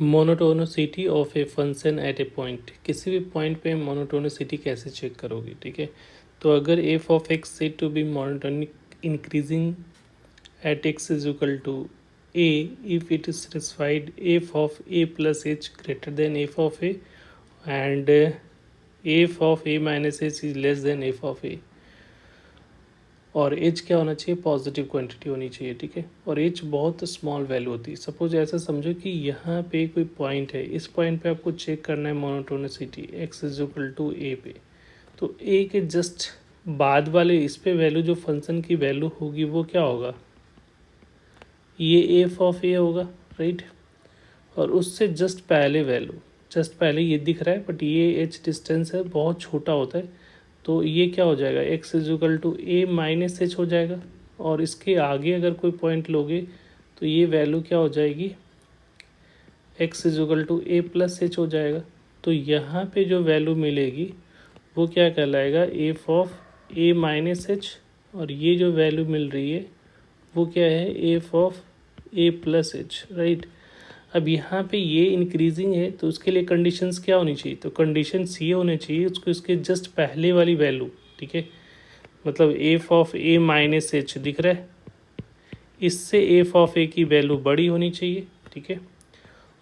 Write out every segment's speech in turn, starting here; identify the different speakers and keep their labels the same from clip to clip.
Speaker 1: Monotonicity of a function at A point. किसी भी point पे मोनोटोनिसिटी कैसे चेक करोगे, ठीक है। तो अगर F of X said to be monotonic increasing at X is equal to A if it is satisfied F of A plus H greater than F of A and F of A minus H is less than F of A, और H क्या होना चाहिए, positive quantity होनी चाहिए, ठीक है। और H बहुत स्मॉल वैल्यू होती है। सपोज ऐसा समझो कि यहाँ पे कोई पॉइंट है, इस पॉइंट पे आपको चेक करना है monotonicity X is equal to A पे। तो ए के जस्ट बाद वाले इस पे वैल्यू, जो फंक्शन की वैल्यू होगी वो क्या होगा, ये एफ ऑफ ए होगा, राइट। और उससे जस्ट पहले वैल्यू, जस्ट पहले ये दिख रहा है बट ये एच डिस्टेंस है, बहुत छोटा होता है, तो ये क्या हो जाएगा, x is equal to a minus h हो जाएगा। और इसके आगे अगर कोई पॉइंट लोगे तो ये वैल्यू क्या हो जाएगी, x is equal to a plus h हो जाएगा। तो यहाँ पे जो वैल्यू मिलेगी वो क्या कहलाएगा, F of A minus H, और ये जो वैल्यू मिल रही है वो क्या है, F of A plus H, right. अब यहाँ पे ये इंक्रीजिंग है तो उसके लिए कंडीशंस क्या होनी चाहिए, तो कंडीशंस ये होने चाहिए उसको इसके जस्ट पहले वाली वैल्यू, ठीक है। मतलब F of A minus H दिख रहा है, इससे एफ ऑफ ए की वैल्यू बड़ी होनी चाहिए, ठीक है।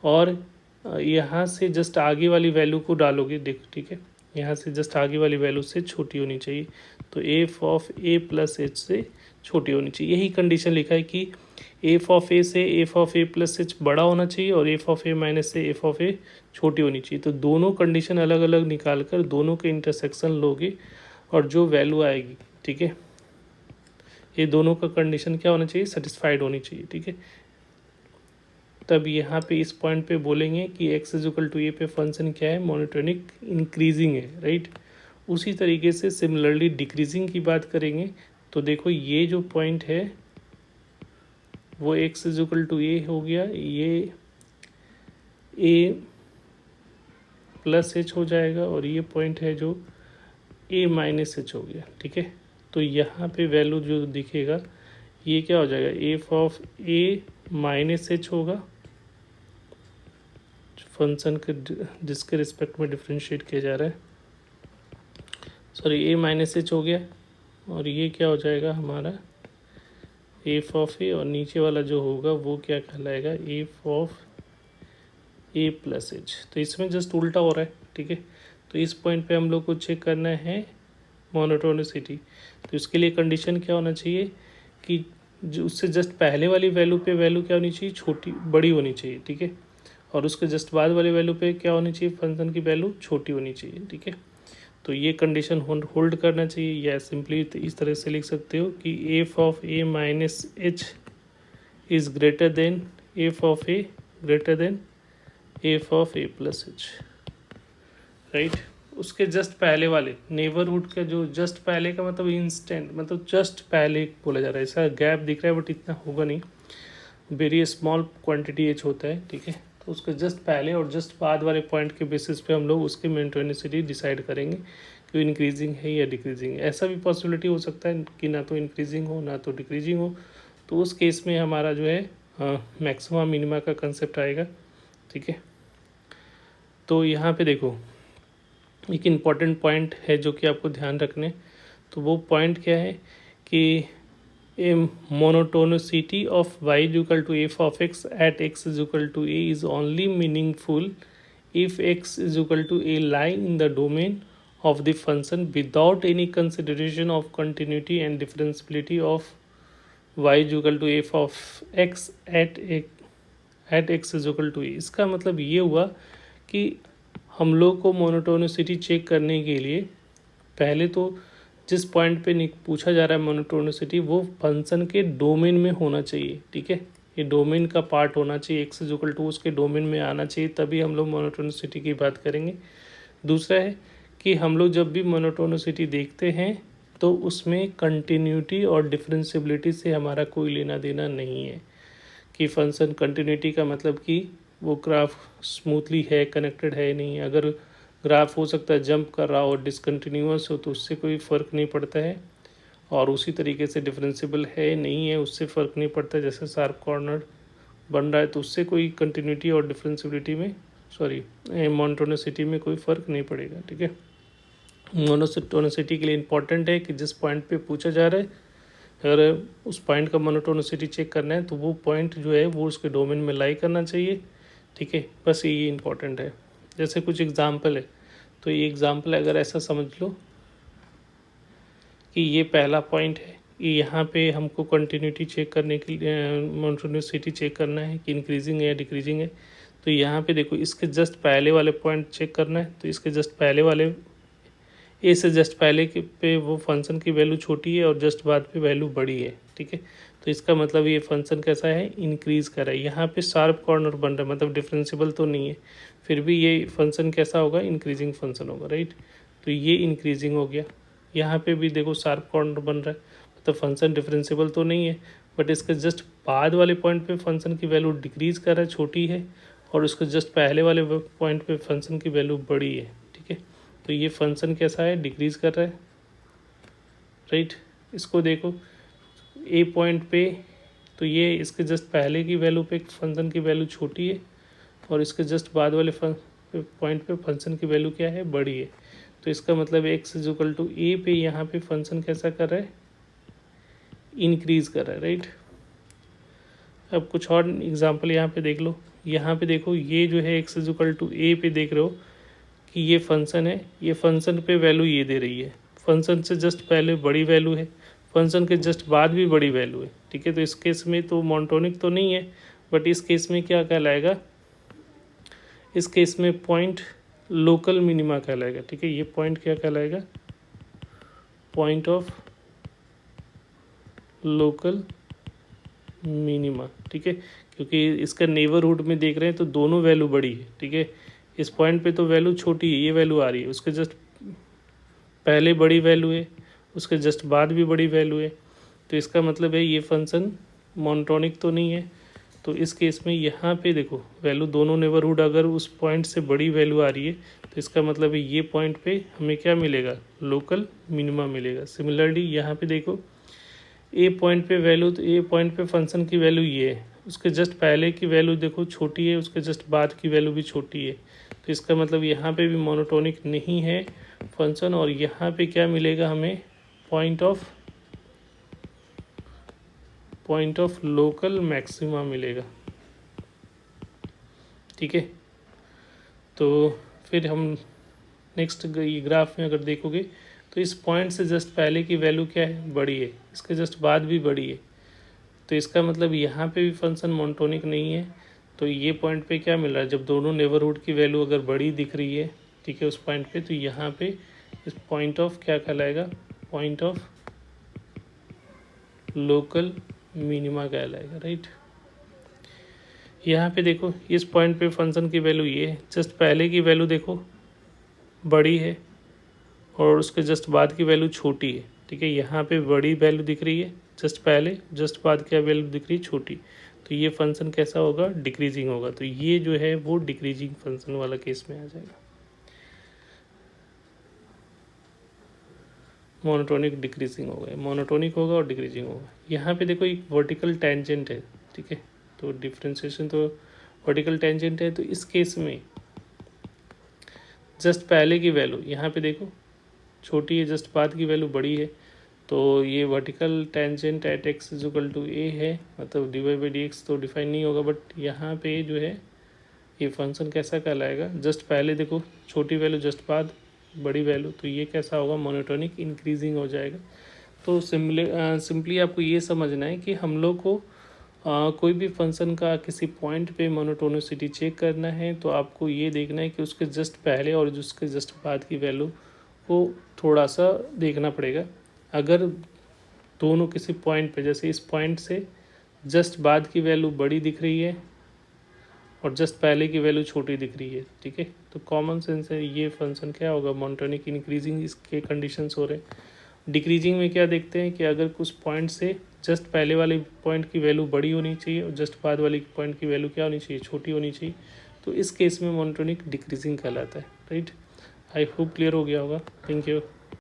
Speaker 1: और यहाँ से जस्ट आगे वाली वैल्यू को डालोगे, देखो, ठीक है, यहाँ से जस्ट आगे वाली वैल्यू से छोटी होनी चाहिए। तो F of A plus H से छोटी होनी चाहिए। यही कंडीशन लिखा है कि एफ ऑफ ए से F of A plus H बड़ा होना चाहिए और एफ ऑफ ए माइनस से एफ ऑफ ए छोटी होनी चाहिए। तो दोनों कंडीशन अलग अलग निकाल कर दोनों के इंटरसेक्शन लोगे और जो वैल्यू आएगी, ठीक है, ये दोनों का कंडीशन क्या होना चाहिए, सेटिस्फाइड होनी चाहिए, ठीक है। तब यहाँ पे इस पॉइंट पे बोलेंगे कि x is equal to A पे फंक्शन क्या है, मोनोटोनिक इंक्रीजिंग है, राइट। उसी तरीके से सिमिलरली डिक्रीजिंग की बात करेंगे तो देखो ये जो पॉइंट है वो एक्स इज इक्वल टू ए हो गया, ये ए प्लस एच हो जाएगा, और ये पॉइंट है जो ए माइनस एच हो गया, ठीक है। तो यहाँ पे वैल्यू जो दिखेगा ये क्या हो जाएगा, F of A minus H होगा, फंक्शन के जिसके रिस्पेक्ट में डिफ्रेंशिएट किया जा रहा है, सॉरी ए माइनस एच हो गया। और ये क्या हो जाएगा हमारा एफ ऑफ ए, और नीचे वाला जो होगा वो क्या कहलाएगा, F of A plus H. तो इसमें जस्ट उल्टा हो रहा है, ठीक है। तो इस पॉइंट पे हम लोग को चेक करना है मोनोटोनिसिटी। तो इसके लिए कंडीशन क्या होना चाहिए कि जो उससे जस्ट पहले वाली वैल्यू पे वैल्यू क्या होनी चाहिए, छोटी बड़ी होनी चाहिए, ठीक है। और उसके जस्ट बाद वाली वैल्यू पे क्या होनी चाहिए, फंक्शन की वैल्यू छोटी होनी चाहिए, ठीक है। तो ये कंडीशन होल्ड करना चाहिए, या सिंपली इस तरह से लिख सकते हो कि F of A minus H is greater than F of A greater than F of A plus H, right. उसके जस्ट पहले वाले नेबरहुड का जो जस्ट पहले का मतलब इंस्टेंट, मतलब जस्ट पहले बोला जा रहा है, ऐसा गैप दिख रहा है बट इतना होगा नहीं, वेरी स्मॉल क्वांटिटी एच होता है, ठीक है। तो उसके जस्ट पहले और जस्ट बाद वाले पॉइंट के बेसिस पे हम लोग उसकी मोनोटोनिसिटी डिसाइड करेंगे कि इंक्रीजिंग है या डिक्रीजिंग है। ऐसा भी पॉसिबिलिटी हो सकता है कि ना तो इंक्रीजिंग हो ना तो डिक्रीजिंग हो, तो उस केस में हमारा जो है मैक्सिमा मिनिमा का कंसेप्ट आएगा, ठीक है। तो यहाँ पे देखो एक इम्पॉर्टेंट पॉइंट है जो कि आपको ध्यान रखने, तो वो पॉइंट क्या है कि a monotonicity of y is equal to f of x at x is equal to a is only meaningful if x is equal to a line in the domain of the function without any consideration of continuity and differentiability of y is equal to f of x at x is equal to a। इसका मतलब ये हुआ कि हम लोग को monotonicity check करने के लिए पहले तो जिस पॉइंट पे पूछा जा रहा है मोनोटोनिसिटी वो फंक्शन के डोमेन में होना चाहिए, ठीक है। ये डोमेन का पार्ट होना चाहिए, एक्स इज इक्वल टू उसके डोमेन में आना चाहिए, तभी हम लोग मोनोटोनिसिटी की बात करेंगे। दूसरा है कि हम लोग जब भी मोनोटोनिसिटी देखते हैं तो उसमें कंटिन्यूटी और डिफरेंशिएबिलिटी से हमारा कोई लेना देना नहीं है, कि फंक्शन कंटिन्यूटी का मतलब कि वो ग्राफ स्मूथली है, कनेक्टेड है नहीं। अगर ग्राफ हो सकता है जंप कर रहा हो और डिसकंटिन्यूअस हो तो उससे कोई फ़र्क नहीं पड़ता है, और उसी तरीके से डिफरेंशिएबल है नहीं है उससे फ़र्क नहीं पड़ता, जैसे शार्प कॉर्नर बन रहा है तो उससे कोई कंटिन्यूटी और डिफरेंशियबिलिटी में मोनोटोनिसिटी में कोई फ़र्क नहीं पड़ेगा, ठीक है। मोनोटोनिसिटी के लिए इंपॉर्टेंट है कि जिस पॉइंट पे पूछा जा रहा है, अगर उस पॉइंट का मोनोटोनिसिटी चेक करना है तो वो पॉइंट जो है वो उसके डोमेन में लाई करना चाहिए, ठीक है। बस ये इंपॉर्टेंट है। जैसे कुछ एग्जांपल है, तो ये एग्जांपल अगर ऐसा समझ लो कि ये पहला पॉइंट है, ये यहाँ पे हमको कंटिन्यूटी चेक करने के लिए मोनोटोनिसिटी चेक करना है कि इंक्रीजिंग है या डिक्रीजिंग है। तो यहाँ पे देखो इसके जस्ट पहले वाले पॉइंट चेक करना है, तो इसके जस्ट पहले वाले ए से जस्ट पहले के पे वो फंक्शन की वैल्यू छोटी है और जस्ट बाद पे वैल्यू बड़ी है, ठीक है। तो इसका मतलब ये फंक्शन कैसा है, इंक्रीज़ कर रहा है। यहाँ पे शार्प कॉर्नर बन रहा है, मतलब डिफरेंशिएबल तो नहीं है, फिर भी ये फंक्शन कैसा होगा, इंक्रीजिंग फंक्शन होगा, राइट। तो ये इंक्रीजिंग हो गया। यहाँ पे भी देखो शार्प कॉर्नर बन रहा है, मतलब फंक्शन डिफरेंशिएबल तो नहीं है, बट इसके जस्ट बाद वाले पॉइंट पे फंक्शन की वैल्यू डिक्रीज़ कर रहा है, छोटी है, और उसके जस्ट पहले वाले पॉइंट पे फंक्शन की वैल्यू बड़ी है, ठीक है। तो ये फंक्शन कैसा है, डिक्रीज कर रहा है, राइट। इसको देखो ए पॉइंट पे, तो ये इसके जस्ट पहले की वैल्यू पे फंक्शन की वैल्यू छोटी है, और इसके जस्ट बाद वाले पॉइंट पे फंक्शन की वैल्यू क्या है, बड़ी है। तो इसका मतलब x is equal to A पे यहाँ पे फंक्शन कैसा कर रहा है, इंक्रीज कर रहा है, राइट। अब कुछ और एग्जांपल यहाँ पे देख लो। यहाँ पे देखो ये जो है x is equal to A पे देख रहे हो कि ये फंक्शन है, ये फंक्शन पे वैल्यू ये दे रही है, फंक्शन से जस्ट पहले बड़ी वैल्यू है, फंक्शन के जस्ट बाद भी बड़ी वैल्यू है, ठीक है। तो इस केस में तो मोनोटोनिक तो नहीं है, बट इस केस में क्या कहलाएगा, इस केस में पॉइंट लोकल मिनिमा कहलाएगा, ठीक है। ये पॉइंट क्या कहलाएगा, पॉइंट ऑफ लोकल मिनिमा, ठीक है। क्योंकि इसका नेबरहुड में देख रहे हैं तो दोनों वैल्यू बड़ी है, ठीक है। इस पॉइंट पे तो वैल्यू छोटी है, ये वैल्यू आ रही है, उसके जस्ट पहले बड़ी वैल्यू है, उसके जस्ट बाद भी बड़ी वैल्यू है। तो इसका मतलब है ये फंक्शन मोनोटोनिक तो नहीं है। तो इस केस में यहाँ पे देखो वैल्यू दोनों नेबरहुड अगर उस पॉइंट से बड़ी वैल्यू आ रही है, तो इसका मतलब है ये पॉइंट पे हमें क्या मिलेगा, लोकल मिनिमा मिलेगा। सिमिलरली यहाँ पे देखो ए पॉइंट पे वैल्यू, तो ए पॉइंट पे फंक्शन की वैल्यू ये है, उसके जस्ट पहले की वैल्यू देखो छोटी है, उसके जस्ट बाद की वैल्यू भी छोटी है। तो इसका मतलब यहाँ पे भी मोनोटोनिक नहीं है फंक्शन, और यहाँ पे क्या मिलेगा हमें, पॉइंट ऑफ लोकल मैक्सिमा मिलेगा, ठीक है। तो फिर हम नेक्स्ट ग्राफ में अगर देखोगे तो इस पॉइंट से जस्ट पहले की वैल्यू क्या है, बड़ी है, इसके जस्ट बाद भी बड़ी है। तो इसका मतलब यहाँ पे भी फंक्शन मोनोटोनिक नहीं है। तो ये पॉइंट पे क्या मिल रहा है, जब दोनों नेबरहुड की वैल्यू अगर बड़ी दिख रही है, ठीक है, उस पॉइंट पे, तो यहाँ पे इस पॉइंट ऑफ क्या कहलाएगा, पॉइंट ऑफ लोकल मिनिमा कहलाएगा, राइट। यहाँ पे देखो इस पॉइंट पे फंक्शन की वैल्यू ये है, जस्ट पहले की वैल्यू देखो बड़ी है और उसके जस्ट बाद की वैल्यू छोटी है, ठीक है। यहाँ पे बड़ी वैल्यू दिख रही है जस्ट पहले, जस्ट बाद क्या वैल्यू दिख रही है, छोटी। तो ये फंक्शन कैसा होगा, डिक्रीजिंग होगा। तो ये जो है वो डिक्रीजिंग फंक्शन वाला केस में आ जाएगा। मोनोटोनिक डिक्रीजिंग होगा, मोनोटोनिक होगा और डिक्रीजिंग होगा। यहाँ पे देखो एक वर्टिकल टेंजेंट है, ठीक है। तो डिफ्रेंशिएशन तो वर्टिकल टेंजेंट है, तो इस केस में जस्ट पहले की वैल्यू यहाँ पे देखो छोटी है, जस्ट बाद की वैल्यू बड़ी है। तो ये vertical tangent at X is equal to A है, मतलब D Y by D X तो डिफाइन नहीं होगा, बट यहाँ पे जो है ये फंक्शन कैसा कहलाएगा, जस्ट पहले देखो छोटी वैल्यू, जस्ट बाद बड़ी वैल्यू, तो ये कैसा होगा, मोनोटोनिक इंक्रीजिंग हो जाएगा। तो सिंपली आपको ये समझना है कि हम लोग को कोई भी फंक्शन का किसी पॉइंट पे मोनोटोनिसिटी चेक करना है, तो आपको ये देखना है कि उसके जस्ट पहले और उसके जस्ट बाद की वैल्यू को थोड़ा सा देखना पड़ेगा। अगर दोनों किसी पॉइंट पे, जैसे इस पॉइंट से जस्ट बाद की वैल्यू बड़ी दिख रही है और जस्ट पहले की वैल्यू छोटी दिख रही है, ठीक है, तो कॉमन सेंस है ये फंक्शन क्या होगा, मोनोटोनिक इंक्रीजिंग इसके कंडीशंस हो रहे हैं। डिक्रीजिंग में क्या देखते हैं कि अगर कुछ पॉइंट से जस्ट पहले वाले पॉइंट की वैल्यू बड़ी होनी चाहिए और जस्ट बाद वाली पॉइंट की वैल्यू क्या होनी चाहिए, छोटी होनी चाहिए। तो इस केस में मोनोटोनिक डिक्रीजिंग कहलाता है, राइट। आई होप क्लियर हो गया होगा। Thank you.